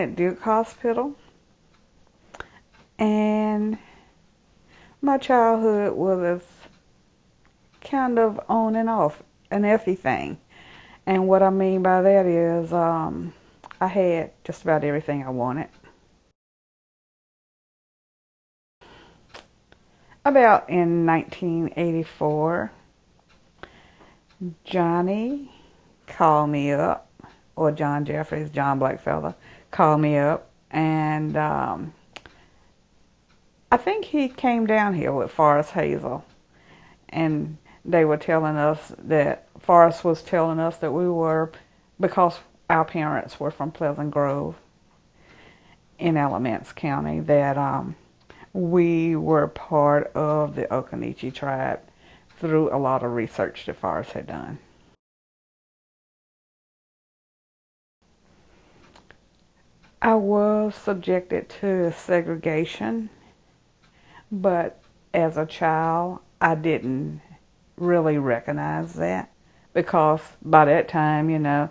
at Duke Hospital, and my childhood was kind of on and off, an iffy thing. And what I mean by that is I had just about everything I wanted. About in 1984, Johnny called me up, or John Jeffries, John Blackfella, called me up, and I think he came down here with Forrest Hazel, and they were telling us that Forrest was telling us that we were, because our parents were from Pleasant Grove in Alamance County, that we were part of the Occaneechi tribe through a lot of research that Forrest had done. I was subjected to segregation, but as a child, I didn't really recognize that, because by that time,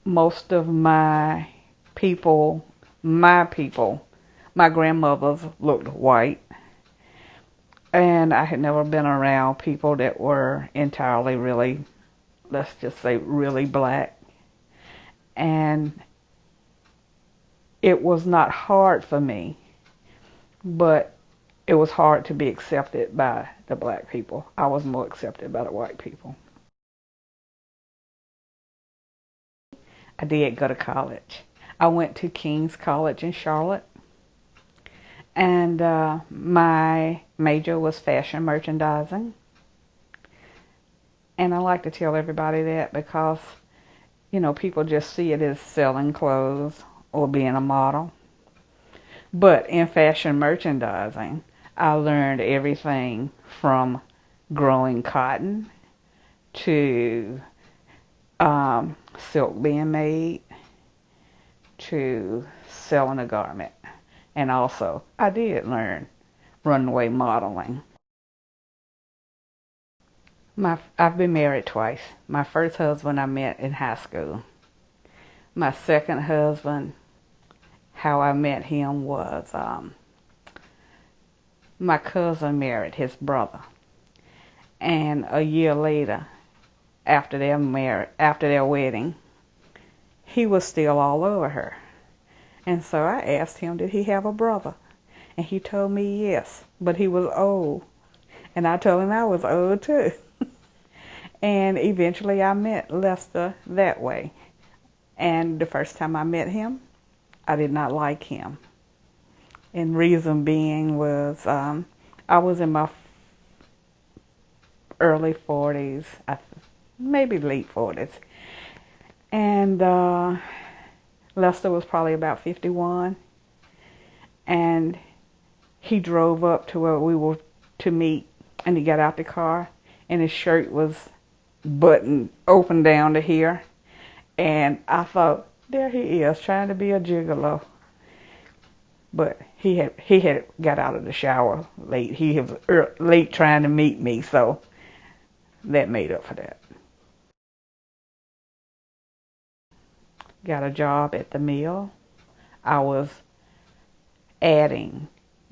most of my people, my grandmothers looked white, and I had never been around people that were entirely really, let's just say, really black. And it was not hard for me, but it was hard to be accepted by the black people. I was more accepted by the white people. I did go to college. I went to King's College in Charlotte, and my major was fashion merchandising. And I like to tell everybody that because, people just see it as selling clothes or being a model. But in fashion merchandising, I learned everything from growing cotton to silk being made to selling a garment. And also, I did learn runway modeling. I've been married twice. My first husband I met in high school. My second husband, how I met him was my cousin married his brother. And a year later, after their wedding, he was still all over her. And so I asked him, did he have a brother? And he told me yes, but he was old. And I told him I was old too. And eventually I met Lester that way. And the first time I met him, I did not like him. And reason being was I was in my early 40s, maybe late 40s. And Lester was probably about 51. And he drove up to where we were to meet, and he got out the car, and his shirt was buttoned open down to here. And I thought, there he is, trying to be a gigolo. But he had got out of the shower late. He was late trying to meet me, so that made up for that. Got a job at the mill. I was adding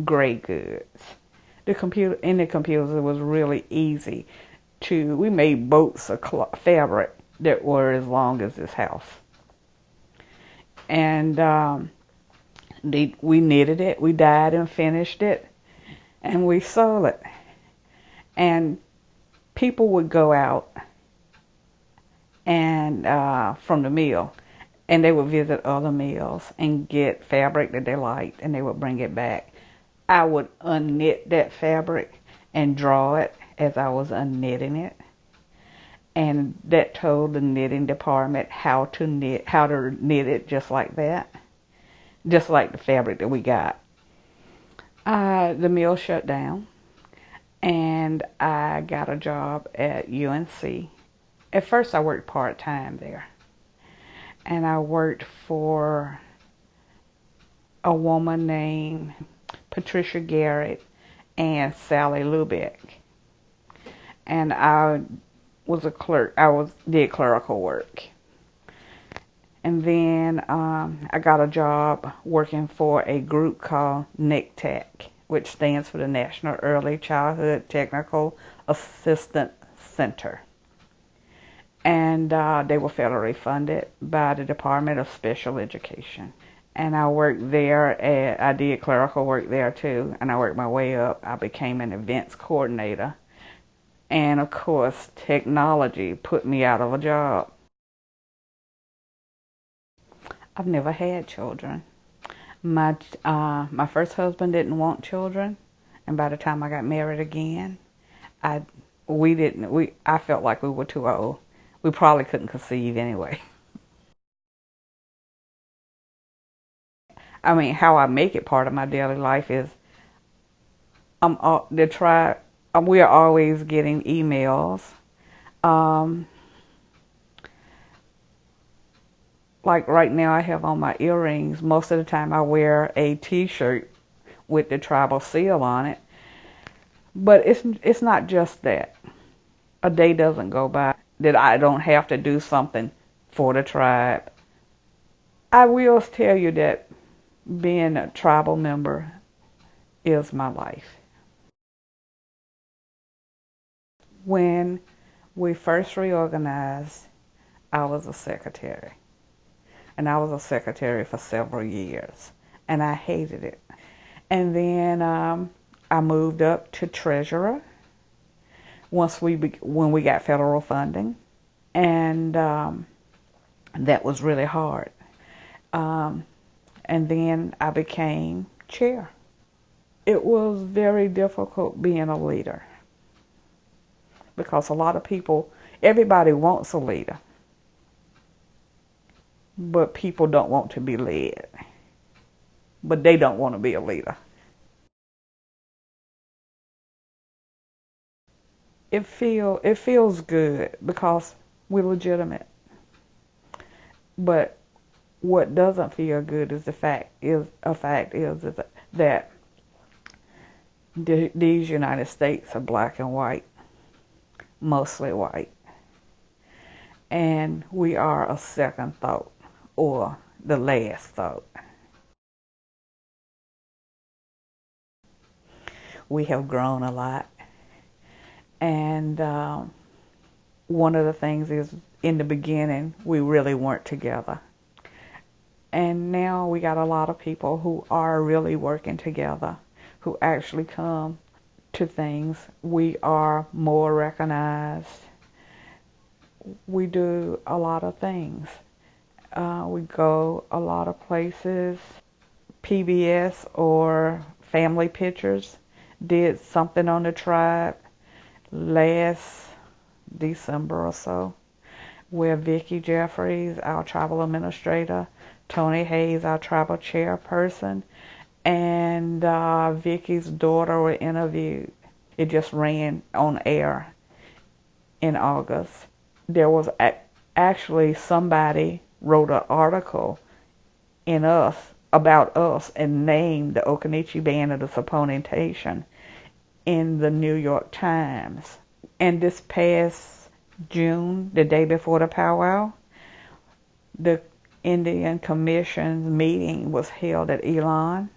gray goods. In the computers, it was really easy we made boats of fabric that were as long as this house. And we knitted it, we dyed and finished it, and we sold it. And people would go out and from the mill, and they would visit other mills and get fabric that they liked, and they would bring it back. I would unknit that fabric and draw it as I was unknitting it. And that told the knitting department how to knit it just like that. Just like the fabric that we got. The mill shut down, and I got a job at UNC. At first I worked part-time there. And I worked for a woman named Patricia Garrett and Sally Lubeck. And I was a clerk. Did clerical work. And then I got a job working for a group called NICTAC, which stands for the National Early Childhood Technical Assistance Center. And they were federally funded by the Department of Special Education. And I worked there. I did clerical work there too, and I worked my way up. I became an events coordinator. And of course, technology put me out of a job. I've never had children. My first husband didn't want children, and by the time I got married again, I felt like we were too old. We probably couldn't conceive anyway. I mean, how I make it part of my daily life is we are always getting emails. Like right now, I have on my earrings. Most of the time, I wear a T-shirt with the tribal seal on it. But it's not just that. A day doesn't go by that I don't have to do something for the tribe. I will tell you that being a tribal member is my life. When we first reorganized, I was a secretary. And I was a secretary for several years. And I hated it. And then I moved up to treasurer when we got federal funding. And that was really hard. And then I became chair. It was very difficult being a leader because a lot of people, everybody wants a leader, but people don't want to be led. But they don't want to be a leader. It feels good because we're legitimate. But what doesn't feel good is that these United States are black and white, mostly white, and we are a second thought or the last thought. We have grown a lot, and one of the things is in the beginning we really weren't together. And now we got a lot of people who are really working together, who actually come to things. We are more recognized. We do a lot of things. We go a lot of places. PBS or Family Pictures did something on the tribe last December or so, where Vicki Jeffries, our tribal administrator, Tony Hayes, our tribal chairperson, and Vicki's daughter were interviewed. It just ran on air in August. There was actually somebody wrote an article about us and named the Occaneechi Band of the Supponentation in the New York Times. And this past June, the day before the powwow, the Indian Commission's meeting was held at Elon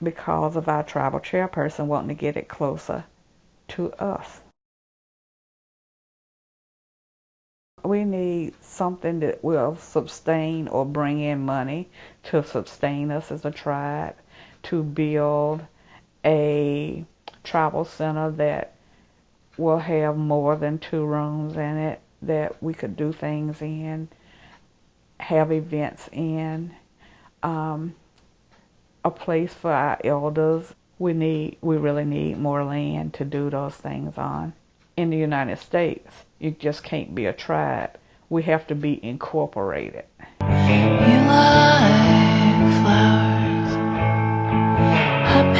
because of our tribal chairperson wanting to get it closer to us. We need something that will sustain or bring in money to sustain us as a tribe, to build a tribal center that will have more than 2 rooms in it, that we could do things in, have events in, a place for our elders. We really need more land to do those things on. In the United States, you just can't be a tribe. We have to be incorporated. You like flowers, I